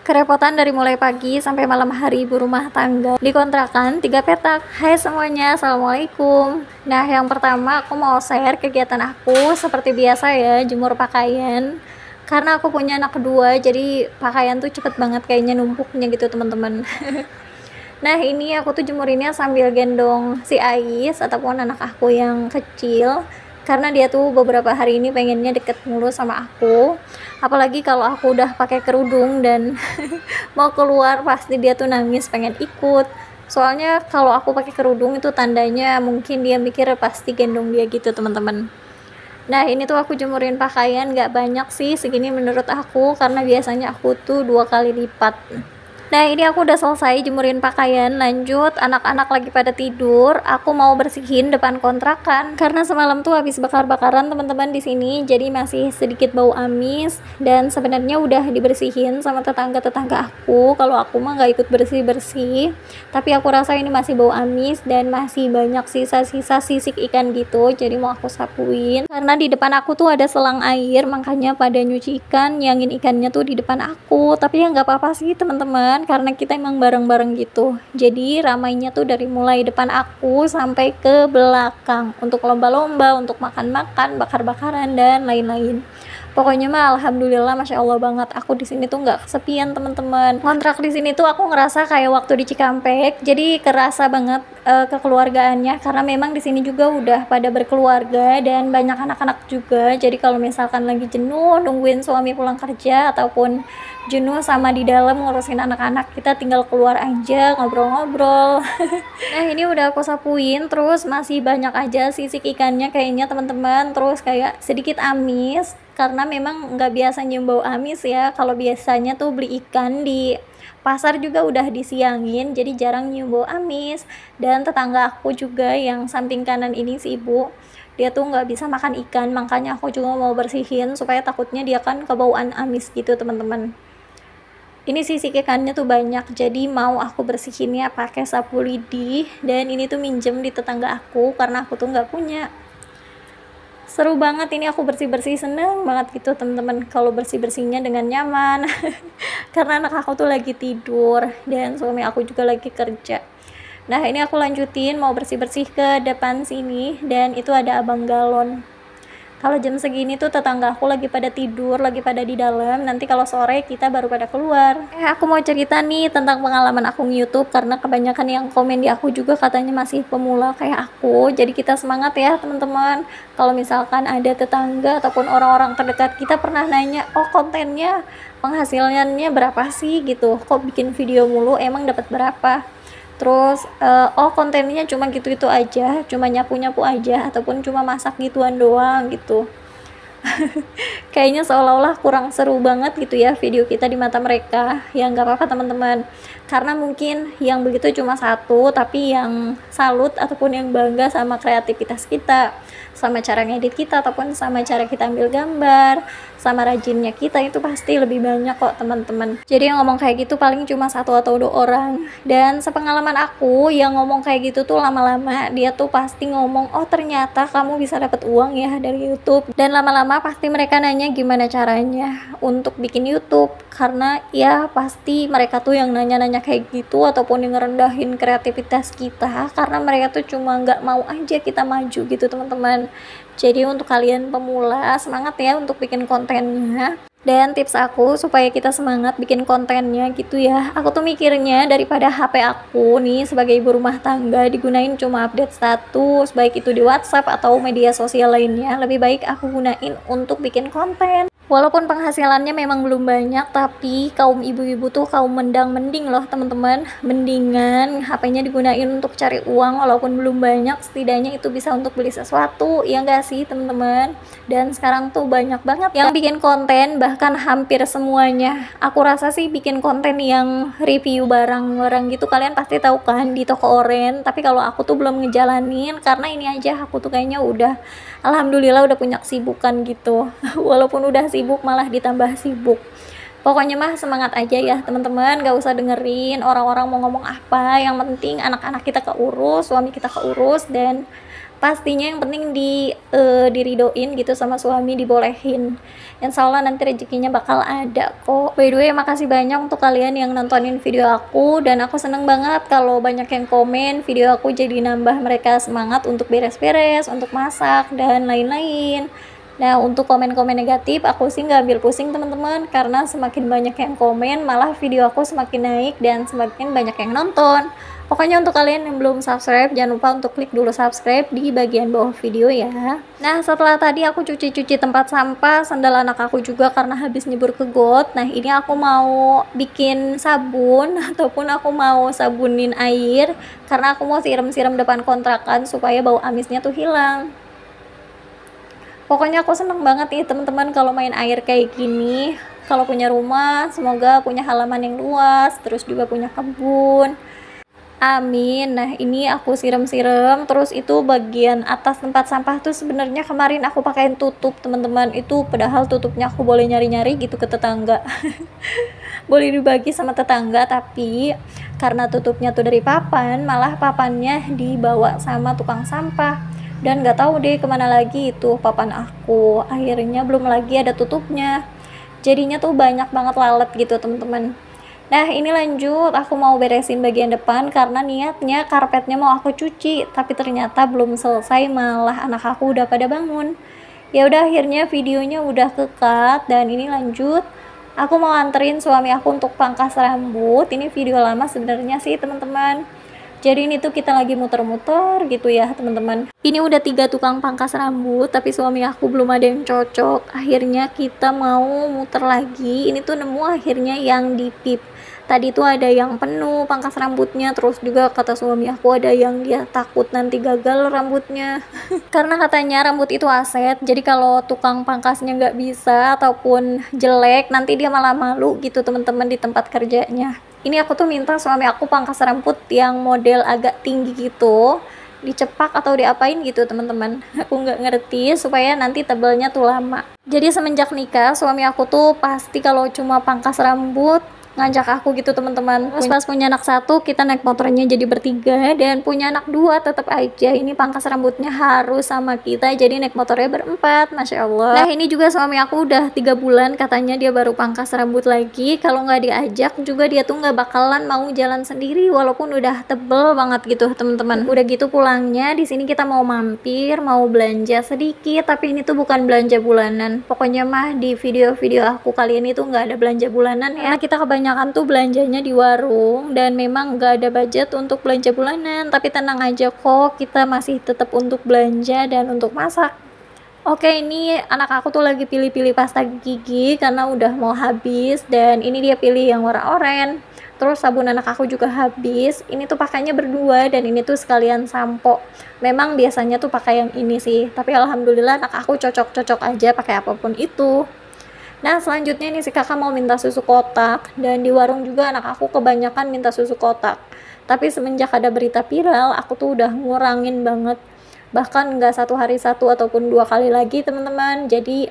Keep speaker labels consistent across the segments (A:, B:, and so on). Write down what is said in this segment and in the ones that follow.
A: Kerepotan dari mulai pagi sampai malam hari ibu rumah tangga di kontrakan 3 petak. Hai semuanya, assalamualaikum. Nah, yang pertama aku mau share kegiatan aku seperti biasa ya, jemur pakaian. Karena aku punya anak kedua, jadi pakaian tuh cepet banget kayaknya numpuknya gitu teman-teman. Nah, ini aku tuh jemurinnya sambil gendong si Ais ataupun anak aku yang kecil. Karena dia tuh beberapa hari ini pengennya deket mulu sama aku, apalagi kalau aku udah pakai kerudung dan mau keluar pasti dia tuh nangis pengen ikut. Soalnya kalau aku pakai kerudung itu tandanya mungkin dia mikir pasti gendong dia gitu teman-teman. Nah, ini tuh aku jemurin pakaian gak banyak sih segini menurut aku, karena biasanya aku tuh 2 kali lipat. Nah, ini aku udah selesai jemurin pakaian, lanjut anak-anak lagi pada tidur, aku mau bersihin depan kontrakan karena semalam tuh habis bakar-bakaran teman-teman di sini, jadi masih sedikit bau amis dan sebenarnya udah dibersihin sama tetangga-tetangga aku. Kalau aku mah nggak ikut bersih-bersih, tapi aku rasa ini masih bau amis dan masih banyak sisa-sisa sisik ikan gitu, jadi mau aku sapuin. Karena di depan aku tuh ada selang air, makanya pada nyuci ikan, nyangin ikannya tuh di depan aku. Tapi ya nggak apa-apa sih teman-teman, karena kita emang bareng-bareng gitu, jadi ramainya tuh dari mulai depan aku sampai ke belakang untuk lomba-lomba, untuk makan-makan, bakar-bakaran dan lain-lain. Pokoknya mah alhamdulillah, masya Allah banget, aku di sini tuh nggak kesepian teman-teman. Kontrak di sini tuh aku ngerasa kayak waktu di Cikampek, jadi kerasa banget kekeluargaannya, karena memang di sini juga udah pada berkeluarga dan banyak anak-anak juga. Jadi kalau misalkan lagi jenuh nungguin suami pulang kerja ataupun jenuh sama di dalam ngurusin anak-anak, kita tinggal keluar aja ngobrol-ngobrol. Nah, ini udah aku sapuin, terus masih banyak aja sisik ikannya kayaknya teman-teman, terus kayak sedikit amis karena memang nggak biasa bau amis ya. Kalau biasanya tuh beli ikan di pasar juga udah disiangin, jadi jarang bau amis. Dan tetangga aku juga yang samping kanan ini si ibu, dia tuh nggak bisa makan ikan, makanya aku juga mau bersihin supaya takutnya dia kan kebauan amis gitu teman-teman. Ini sisik ikannya tuh banyak, jadi mau aku bersihinnya pakai sapu lidi, dan ini tuh minjem di tetangga aku karena aku tuh nggak punya. Seru banget ini aku bersih-bersih, seneng banget gitu teman-teman kalau bersih-bersihnya dengan nyaman. Karena anak aku tuh lagi tidur dan suami aku juga lagi kerja. Nah, ini aku lanjutin mau bersih-bersih ke depan sini, dan itu ada abang galon. Kalau jam segini tuh tetangga aku lagi pada tidur, lagi pada di dalam. Nanti kalau sore kita baru pada keluar. Aku mau cerita nih tentang pengalaman aku nge-YouTube, karena kebanyakan yang komen di aku juga katanya masih pemula kayak aku. Jadi kita semangat ya teman-teman. Kalau misalkan ada tetangga ataupun orang-orang terdekat kita pernah nanya, "Oh, kontennya penghasilannya berapa sih?" gitu. "Kok bikin video mulu, emang dapat berapa?" Terus oh, kontennya cuma gitu-gitu aja, cuma nyapu-nyapu aja ataupun cuma masak gituan doang gitu. Kayaknya seolah-olah kurang seru banget gitu ya video kita di mata mereka. Ya nggak apa-apa teman-teman, karena mungkin yang begitu cuma satu, tapi yang salut ataupun yang bangga sama kreativitas kita, sama cara ngedit kita, ataupun sama cara kita ambil gambar, sama rajinnya kita, itu pasti lebih banyak kok teman-teman. Jadi yang ngomong kayak gitu paling cuma 1 atau 2 orang. Dan sepengalaman aku, yang ngomong kayak gitu tuh lama-lama dia tuh pasti ngomong, "Oh, ternyata kamu bisa dapat uang ya dari YouTube." Dan lama-lama pasti mereka nanya gimana caranya untuk bikin YouTube, karena ya pasti mereka tuh yang nanya-nanya kayak gitu ataupun yang ngerendahin kreativitas kita, karena mereka tuh cuma nggak mau aja kita maju gitu teman-teman. Jadi untuk kalian pemula, semangat ya untuk bikin kontennya. Dan tips aku supaya kita semangat bikin kontennya gitu ya, aku tuh mikirnya daripada HP aku nih sebagai ibu rumah tangga digunain cuma update status, baik itu di WhatsApp atau media sosial lainnya, lebih baik aku gunain untuk bikin konten. Walaupun penghasilannya memang belum banyak, tapi kaum ibu-ibu tuh kaum mendang-mending loh teman-teman. Mendingan HP-nya digunain untuk cari uang, walaupun belum banyak, setidaknya itu bisa untuk beli sesuatu, ya enggak sih teman-teman? Dan sekarang tuh banyak banget yang bikin konten, bahkan hampir semuanya. Aku rasa sih bikin konten yang review barang-barang gitu, kalian pasti tahu kan di toko oren. Tapi kalau aku tuh belum ngejalanin, karena ini aja aku tuh kayaknya udah, alhamdulillah udah punya kesibukan gitu. Walaupun udah sibuk malah ditambah sibuk. Pokoknya mah semangat aja ya teman-teman, gak usah dengerin orang-orang mau ngomong apa, yang penting anak-anak kita keurus, suami kita keurus, dan pastinya yang penting diridoin gitu sama suami, dibolehin. Insya Allah nanti rezekinya bakal ada kok. By the way, makasih banyak untuk kalian yang nontonin video aku, dan aku seneng banget kalau banyak yang komen video aku, jadi nambah mereka semangat untuk beres-beres, untuk masak dan lain-lain. Nah, untuk komen-komen negatif aku sih nggak ambil pusing teman-teman, karena semakin banyak yang komen malah video aku semakin naik dan semakin banyak yang nonton. Pokoknya untuk kalian yang belum subscribe, jangan lupa untuk klik dulu subscribe di bagian bawah video ya. Nah, setelah tadi aku cuci-cuci tempat sampah, sandal anak aku juga karena habis nyebur ke got. Nah, ini aku mau bikin sabun ataupun aku mau sabunin air karena aku mau siram-siram depan kontrakan supaya bau amisnya tuh hilang. Pokoknya aku seneng banget nih teman-teman kalau main air kayak gini. Kalau punya rumah, semoga punya halaman yang luas, terus juga punya kebun. Amin. Nah, ini aku siram-siram, terus itu bagian atas tempat sampah tuh sebenarnya kemarin aku pakein tutup teman-teman. Itu padahal tutupnya aku boleh nyari-nyari gitu ke tetangga. Boleh dibagi sama tetangga, tapi karena tutupnya tuh dari papan, malah papannya dibawa sama tukang sampah. Dan nggak tahu deh kemana lagi itu papan aku. Akhirnya belum lagi ada tutupnya. Jadinya tuh banyak banget lalat gitu teman-teman. Nah, ini lanjut, aku mau beresin bagian depan karena niatnya karpetnya mau aku cuci, tapi ternyata belum selesai, malah anak aku udah pada bangun. Ya udah, akhirnya videonya udah ke-cut dan ini lanjut. Aku mau anterin suami aku untuk pangkas rambut. Ini video lama sebenarnya sih, teman-teman. Jadi ini tuh kita lagi muter-muter gitu ya, teman-teman. Ini udah 3 tukang pangkas rambut, tapi suami aku belum ada yang cocok. Akhirnya kita mau muter lagi. Ini tuh nemu akhirnya yang di Pip. Tadi tuh ada yang penuh pangkas rambutnya, terus juga kata suami aku ada yang dia takut nanti gagal rambutnya. Karena katanya rambut itu aset, jadi kalau tukang pangkasnya nggak bisa ataupun jelek, nanti dia malah malu gitu teman-teman di tempat kerjanya. Ini aku tuh minta suami aku pangkas rambut yang model agak tinggi gitu, dicepak atau diapain gitu teman-teman. Aku nggak ngerti, supaya nanti tebalnya tuh lama. Jadi semenjak nikah suami aku tuh pasti kalau cuma pangkas rambut ngajak aku gitu teman-teman. Terus pas punya anak 1 kita naik motornya jadi bertiga, dan punya anak 2 tetap aja ini pangkas rambutnya harus sama kita, jadi naik motornya berempat. Masya Allah. Nah, ini juga suami aku udah 3 bulan katanya dia baru pangkas rambut lagi. Kalau nggak diajak juga dia tuh nggak bakalan mau jalan sendiri walaupun udah tebel banget gitu teman-teman. Udah gitu pulangnya di sini kita mau mampir, mau belanja sedikit, tapi ini tuh bukan belanja bulanan. Pokoknya mah di video-video aku kali ini tuh nggak ada belanja bulanan ya. Karena kita kebanyakan tuh belanjanya di warung dan memang nggak ada budget untuk belanja bulanan, tapi tenang aja kok, kita masih tetap untuk belanja dan untuk masak. Oke, ini anak aku tuh lagi pilih-pilih pasta gigi karena udah mau habis, dan ini dia pilih yang warna oranye. Terus sabun anak aku juga habis. Ini tuh pakainya berdua, dan ini tuh sekalian sampo. Memang biasanya tuh pakai yang ini sih, tapi alhamdulillah anak aku cocok-cocok aja pakai apapun itu. Nah, selanjutnya nih si kakak mau minta susu kotak, dan di warung juga anak aku kebanyakan minta susu kotak. Tapi semenjak ada berita viral, aku tuh udah ngurangin banget. Bahkan nggak 1 hari 1 ataupun 2 kali lagi teman-teman. Jadi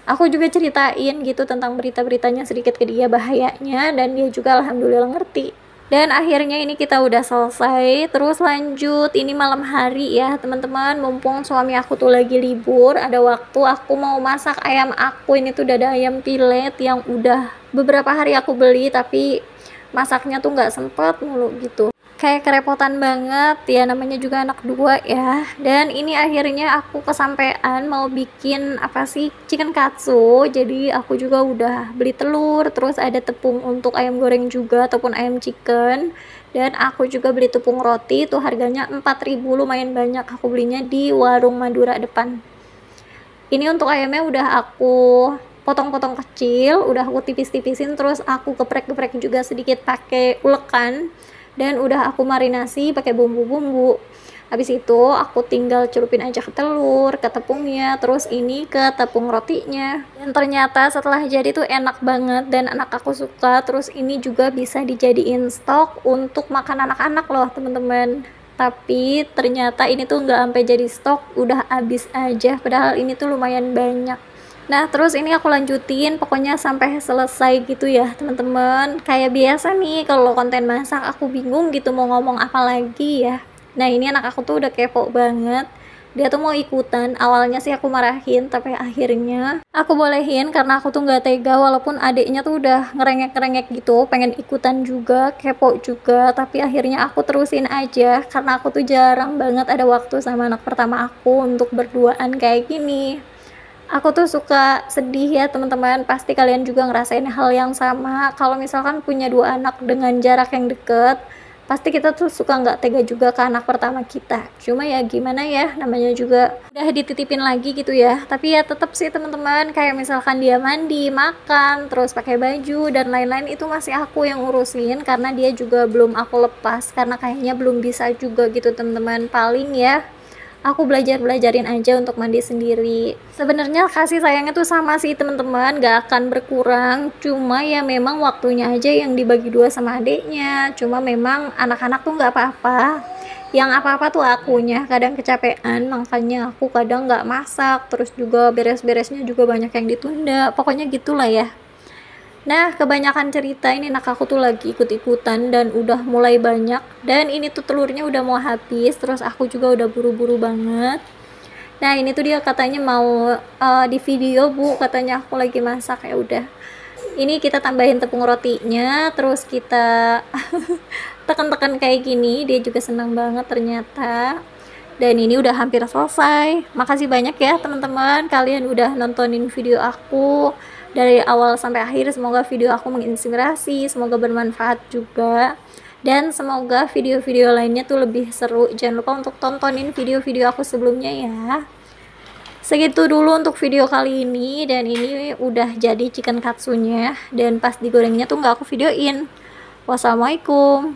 A: aku juga ceritain gitu tentang berita-beritanya sedikit ke dia bahayanya, dan dia juga alhamdulillah ngerti. Dan akhirnya ini kita udah selesai. Terus lanjut, ini malam hari ya teman-teman, mumpung suami aku tuh lagi libur, ada waktu aku mau masak ayam aku. Ini tuh dada ayam pilet yang udah beberapa hari aku beli, tapi masaknya tuh nggak sempet mulu gitu, kayak kerepotan banget ya, namanya juga anak 2 ya. Dan ini akhirnya aku kesampean mau bikin apa sih, chicken katsu. Jadi aku juga udah beli telur, terus ada tepung untuk ayam goreng juga ataupun ayam chicken, dan aku juga beli tepung roti. Tuh harganya 4.000, lumayan banyak aku belinya di warung Madura depan. Ini untuk ayamnya udah aku potong-potong kecil, udah aku tipis-tipisin, terus aku geprek-geprek juga sedikit pakai ulekan, dan udah aku marinasi pakai bumbu-bumbu. Habis itu aku tinggal celupin aja ke telur, ke tepungnya, terus ini ke tepung rotinya. Dan ternyata setelah jadi tuh enak banget dan anak aku suka. Terus ini juga bisa dijadiin stok untuk makan anak-anak loh teman-teman. Tapi ternyata ini tuh nggak sampai jadi stok, udah habis aja, padahal ini tuh lumayan banyak. Nah, terus ini aku lanjutin pokoknya sampai selesai gitu ya teman-teman. Kayak biasa nih kalau konten masak aku bingung gitu mau ngomong apa lagi ya. Nah, ini anak aku tuh udah kepo banget. Dia tuh mau ikutan, awalnya sih aku marahin, tapi akhirnya aku bolehin karena aku tuh nggak tega, walaupun adiknya tuh udah ngerengek-ngerengek gitu, pengen ikutan juga, kepo juga, tapi akhirnya aku terusin aja, karena aku tuh jarang banget ada waktu sama anak pertama aku untuk berduaan kayak gini. Aku tuh suka sedih ya teman-teman, pasti kalian juga ngerasain hal yang sama, kalau misalkan punya dua anak dengan jarak yang deket, pasti kita tuh suka nggak tega juga ke anak pertama kita. Cuma ya gimana ya, namanya juga udah dititipin lagi gitu ya. Tapi ya tetap sih teman-teman, kayak misalkan dia mandi, makan, terus pakai baju dan lain-lain itu masih aku yang urusin, karena dia juga belum aku lepas, karena kayaknya belum bisa juga gitu teman-teman. Paling ya aku belajarin aja untuk mandi sendiri. Sebenarnya kasih sayangnya tuh sama sih teman-teman, gak akan berkurang, cuma ya memang waktunya aja yang dibagi dua sama adiknya. Cuma memang anak-anak tuh nggak apa-apa, yang apa-apa tuh akunya kadang kecapean, makanya aku kadang nggak masak, terus juga beres-beresnya juga banyak yang ditunda, pokoknya gitulah ya. Nah, kebanyakan cerita ini anak aku tuh lagi ikut-ikutan dan udah mulai banyak, dan ini tuh telurnya udah mau habis, terus aku juga udah buru-buru banget. Nah, ini tuh dia katanya mau di video Bu, katanya aku lagi masak. Ya udah, ini kita tambahin tepung rotinya, terus kita tekan-tekan kayak gini, dia juga senang banget ternyata. Dan ini udah hampir selesai. Makasih banyak ya teman-teman, kalian udah nontonin video aku dari awal sampai akhir. Semoga video aku menginspirasi, semoga bermanfaat juga, dan semoga video-video lainnya tuh lebih seru. Jangan lupa untuk tontonin video-video aku sebelumnya ya. Segitu dulu untuk video kali ini, dan ini udah jadi chicken katsunya, dan pas digorengnya tuh nggak aku videoin. Wassalamualaikum.